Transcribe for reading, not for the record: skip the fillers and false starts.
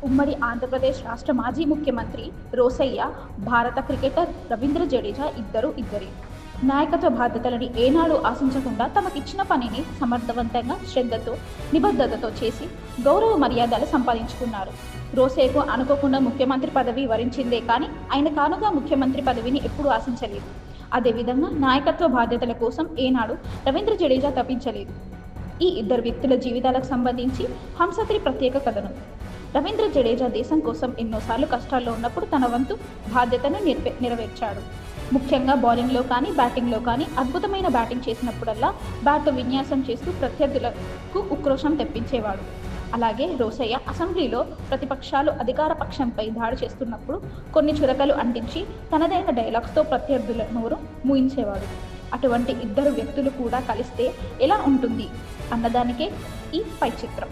ఉమ్మడి ఆంధ్రప్రదేశ్ రాష్ట్ర మాజీ ముఖ్యమంత్రి రోసయ్య, భారత క్రికెటర్ రవీంద్ర జడేజా ఇద్దరే. నాయకత్వ బాధ్యతలని ఏనాడు ఆశించకుండా తమకిచ్చిన పనిని సమర్థవంతంగా, శ్రద్ధతో, నిబద్ధతతో చేసి గౌరవ మర్యాదలు సంపాదించుకున్నారు. రోసయ్యకు అనుకోకుండా ముఖ్యమంత్రి పదవి వరించిందే కానీ ఆయన కానుగా ముఖ్యమంత్రి పదవిని ఎప్పుడూ ఆశించలేదు. అదేవిధంగా నాయకత్వ బాధ్యతల కోసం ఏనాడు రవీంద్ర జడేజా తప్పించలేదు. ఈ ఇద్దరు వ్యక్తుల జీవితాలకు సంబంధించి హంస3 ప్రత్యేక కథనం. రవీంద్ర జడేజా దేశం కోసం ఎన్నోసార్లు కష్టాల్లో ఉన్నప్పుడు తన వంతు బాధ్యతను నెరవేర్చాడు. ముఖ్యంగా బౌలింగ్లో కానీ, బ్యాటింగ్లో కానీ అద్భుతమైన బ్యాటింగ్ చేసినప్పుడల్లా బ్యాట్తో విన్యాసం చేస్తూ ప్రత్యర్థులకు ఉక్రోషం తెప్పించేవాడు. అలాగే రోసయ్య అసెంబ్లీలో ప్రతిపక్షాలు అధికార పక్షంపై దాడి చేస్తున్నప్పుడు కొన్ని చురకలు అంటించి తనదైన డైలాగ్స్తో ప్రత్యర్థుల నోరు మూయించేవాడు. అటువంటి ఇద్దరు వ్యక్తులు కూడా కలిస్తే ఎలా ఉంటుంది అన్నదానికే ఈ పై చిత్రం.